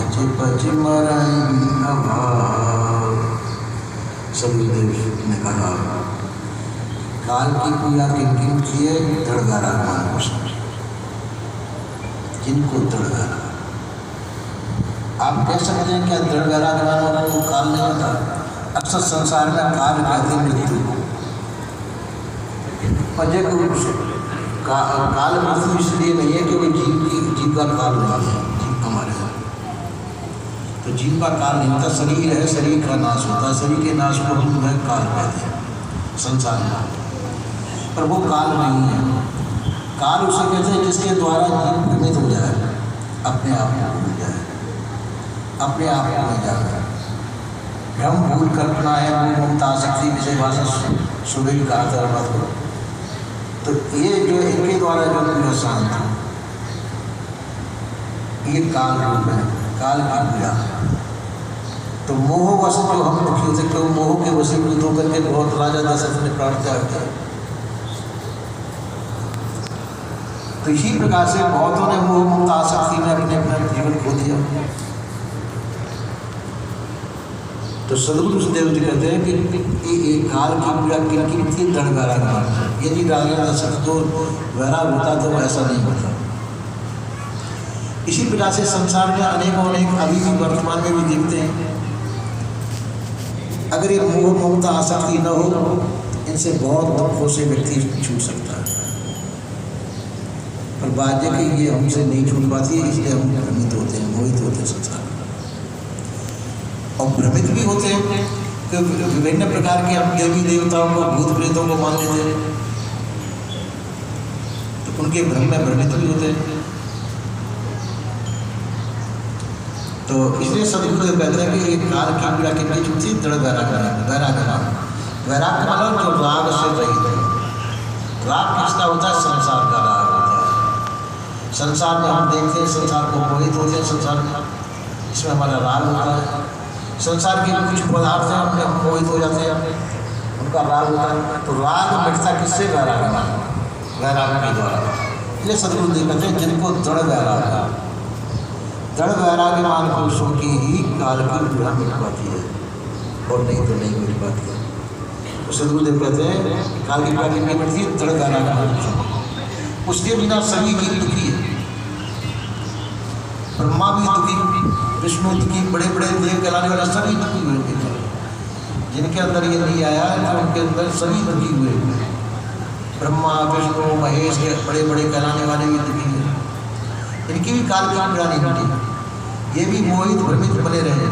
पच पच मरई अभाव। सदगुरुदेव ने कहा काल की पीड़ा किन किए दड़गारा मानुष, जिनको दड़गारा। आप कह सकते हैं क्या दड़गारा वालों को काल नहीं होता? अक्सर संसार में काल कहते मृत्यु को। पजक काल मृत्यु इसलिए नहीं है क्योंकि जीव का काल नहीं है, जीव हमारे तो जीव का काल नहीं होता। शरीर है, शरीर का नाश होता है, शरीर के नाश को हम वह काल कहते हैं संसार में, पर वो काल नहीं है। काल उसे कहते हैं जिसके द्वारा जीव भ्रमित हो जाए, अपने आप को भूल जाए, अपने आप को नहीं जाता। भ्रम भूल कल्पना है, ममता आसक्ति विषय वाला सुबह का मत करो। तो ये जो इनके द्वारा जो पीड़ा शांत है, ये काल रूप है, काल की पीड़ा। तो मोहवश जो हम दुखी होते, क्यों मोह के वशीभूत होकर के बहुत राजा दशरथ ने प्राण त्याग किया। तो इसी प्रकार से बहुतों ने मोह ममता आसक्ति में अपने अपना जीवन खो दिया। तो सदगुरुदेव जी कहते हैं कि एक काल की पीड़ा किन थी दड़गारा का। यदि राजा दशरथ को वैराग होता तो ऐसा नहीं होता। इसी प्रकार से संसार में अनेक अभी भी वर्तमान में भी देखते हैं, अगर ये मोह ममता आसक्ति न हो, इनसे बहुत दुखों से व्यक्ति छूट सकता है। पर बात है कि ये हमसे नहीं छूट पाती है, इसलिए हम भ्रमित होते हैं, मोहित होते हैं संसार में। और भ्रमित भी होते हैं कि विभिन्न प्रकार के हम देवी देवताओं को, भूत प्रेतों को मान लेते हैं, तो उनके भ्रम में भ्रमित भी होते हैं। तो इसलिए सदगुरुदेव कहते हैं कि ये काल की पीड़ा कितनी छूटती दड़गारा का वैराग का मतलब जो राग से रहित है। राग किसका होता है? संसार का राग होता है। संसार में हम देखते हैं, संसार को मोहित होते हैं, संसार में इसमें हमारा राग होता है। संसार के कुछ पदार्थ हैं, अपने मोहित हो जाते हैं, उनका राग होता है। तो राग मिटता किससे? वैराग के द्वारा। इसलिए सदगुरुदेव कहते हैं जिनको दृढ़ वैराग्यमान पुरुषों की ही काल की पीड़ा मिट पाती है, और नहीं तो नहीं मिट पाती है। तो सदगुरुदेव कहते हैं काल की पीड़ा कितनी मिटती है? दृढ़ वैराग्यमान पुरुषों। उसके बिना सभी जीव दुखी है। ब्रह्मा भी दुखी, विष्णु दुखी, बड़े बड़े देव कहलाने वाले सभी दुखी हुए। जिनके अंदर ये नहीं आया तो उनके अंदर सभी दुखी हुए। ब्रह्मा विष्णु महेश के बड़े बड़े कहलाने वाले भी दुखी हैं। इनकी भी काल की पीड़ा नहीं मिटी। ये भी मोहित भ्रमित बने रहे,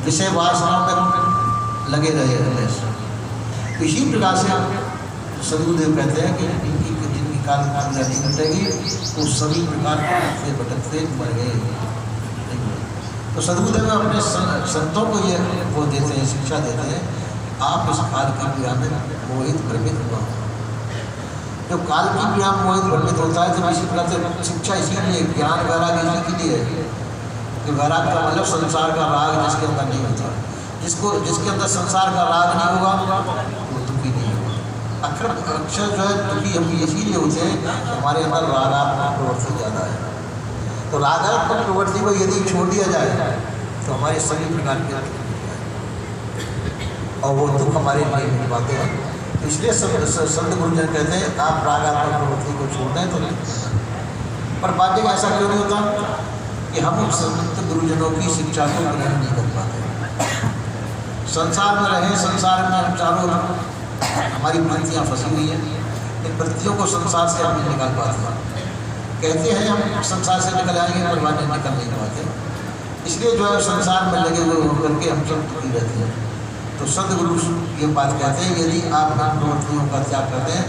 विषय वासना में लगे रहे हमेशा। इसी प्रकार से सदगुरुदेव कहते हैं कि जिनकी काल की पीड़ा नहीं मिटेगी, तो सभी प्रकार से भटकते मर गए। तो सदगुरुदेव अपने संतों को ये वो देते हैं, शिक्षा देते हैं, आप इस काल की पीड़ा में मोहित भ्रमित हुआ। जब काल की पीड़ा में मोहित भ्रमित होता है तो इसी प्रकार से शिक्षा इसीलिए, ज्ञान वैराग इसी के लिए है कि वैराग का मतलब संसार का राग जिसके अंदर नहीं होता। जिसके अंदर संसार का राग नहीं होगा वो दुखी नहीं होगा। अक्षर जो है दुखी हम इसीलिए होते हैं, हमारे अंदर रागात्मक प्रवृत्ति ज़्यादा है। तो रागात्मक प्रवृत्ति को यदि छोड़ दिया जाए तो हमारे सभी प्रकार के और वो दुख हमारे नहीं मिल पाते हैं। इसलिए संत गुरुजन कहते हैं आप रागात्मक प्रवृत्ति को छोड़ दें तो नहीं। पर बात ऐसा क्यों नहीं होता कि हम संत गुरुजनों की शिक्षा को ग्रहण नहीं कर पाते। संसार में रहे, संसार में हम चारों हमारी वृत्तियाँ फंसी हुई हैं, इन वृत्तियों को संसार से हम नहीं निकाल पाते। कहते हैं हम संसार से निकल आएंगे, पर वहाँ निकल नहीं पाते। इसलिए जो है संसार में लगे हुए होकर के हम सब दुखी रहते हैं। तो सदगुरु ये बात कहते हैं यदि आप इन प्रवृत्तियों का त्याग कर दें,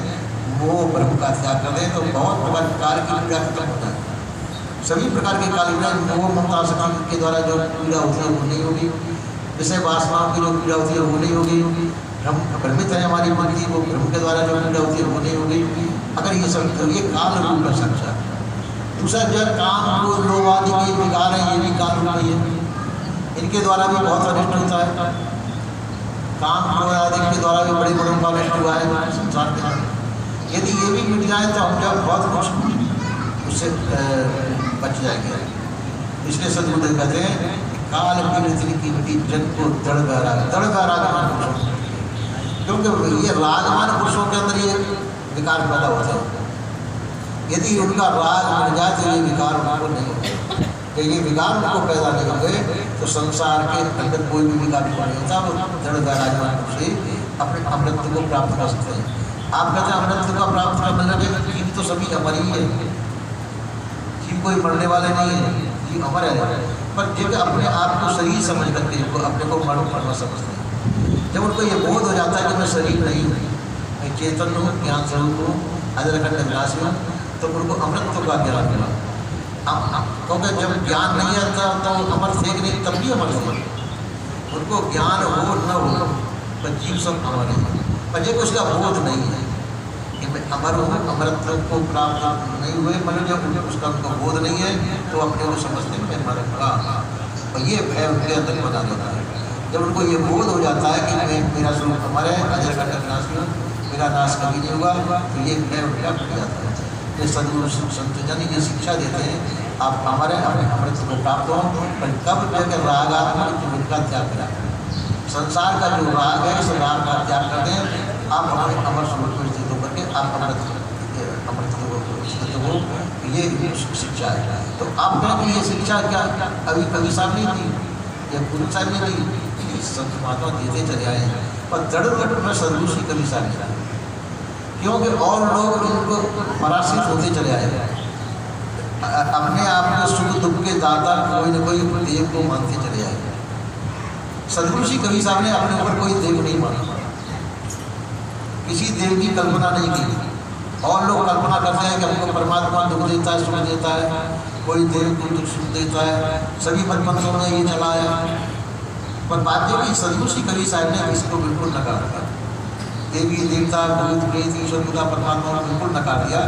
मोह भ्रम का त्याग कर दें, तो बहुत प्रकार की पीड़ा खत्म होता है। सभी प्रकार के काल पीड़ा, मोह ममता आसक्ति के द्वारा जो पीड़ा होती है वो नहीं होगी। विषय वासनाओं की जो पीड़ा होती है वो नहीं होगी। हम भ्रमित है हमारी बुद्धि, वो भ्रम के द्वारा जो पीड़ा होती है वो नहीं होगी। अगर ये सब तो ये काल रूप है शिक्षा। दूसरा जो काम को लोग आदि के विकार है, ये भी काल रूप ही है। इनके द्वारा भी बहुत अनिष्ट होता है। काम क्रोध आदि के द्वारा भी बड़े बड़ों का नष्ट हुआ है संसार के अंदर। यदि ये भी मिट जाए तो हम जब बहुत कुछ उससे बच जाएंगे। इसलिए सदगुरुदेव कहते हैं काल पीड़ित की मिट्टी जग को दड़ रागमान पुरुषों, क्योंकि ये रागमान पुरुषों के अंदर ये विकार पैदा होते हैं। यदि उनका राग मिल जाए तो ये विकार उनको नहीं होते। कि ये विकार उनको पैदा नहीं होंगे तो संसार के अंदर कोई भी विकार नहीं होता। वो दड़ रागमान पुरुष ही अपने अमृत को प्राप्त कर सकते हैं। आप कहते हैं अमृत को प्राप्त करने लगे, जीव तो सभी अमर ही है, जीव कोई मरने वाले नहीं है, जीव अमर है। पर जब अपने आप को शरीर समझ करके अपने को मरना समझते हैं, जब उनको ये बोध हो जाता है कि मैं शरीर नहीं हूँ, मैं चेतन हूँ, ज्ञान स्वरूप हूँ, अजरखंड विनाशी हूँ, तो उनको अमृत का ज्ञान मिला। क्योंकि जब ज्ञान नहीं आता तो अमर थे कि नहीं, तब भी अमर थे। उनको ज्ञान हो न हो पर जीव सब अमर है। पर जब उसका बोध नहीं है कि मैं अमर हूँ, अमरत्व को प्राप्त नहीं हुए, मतलब जब उसका उनको बोध नहीं है तो अपने को समझते हैं मैं मरूंगा, और ये भय उनके अंदर बना देता है। जब उनको ये बोध हो जाता है कि मैं मेरा स्वरूप अमर है, अजरखंड विनाशी हूँ, मेरा नाश कभी नहीं होगा, तो ये भय उनका बढ़ जाता है। ये सदगुरु संत जन ये शिक्षा देते हैं, आप अमर है, अपने अमृत को प्राप्त हो, पर कब जगह राग आत्मा उनका त्याग करें। संसार का जो राग है इस राग का त्याग कर दें, आप हमारे अमर स्वरूप में स्थित होकर के आप अमृत स्थित हो, ये शिक्षा है। तो आप कहें कि ये शिक्षा क्या अभी कवि साहब नहीं दी या गुरु साहब ने दी, संत महात्मा देते चले आए हैं, पर दृढ़ में सदगुरु श्री कवि साहब ने, क्योंकि और लोग इनको पराश्रित होते चले आए हैं, अपने आप को सुख दुख के दाता कोई न कोई देव को मानते चले आए। सदगुरु श्री कवि साहब ने अपने ऊपर कोई देव नहीं माना, किसी देव की कल्पना नहीं की। और लोग कल्पना करते हैं कि हमको परमात्मा दुख देता है, सुख देता है, कोई देव को दुख सुख देता है, सभी मतपंथों ने ये चलाया। पर बात यह कि सदगुरु श्री कवि साहब ने इसको बिल्कुल नकार दिया, देवी देवता भूत प्रेत ईश्वर खुदा परमात्मा बिल्कुल नकार दिया।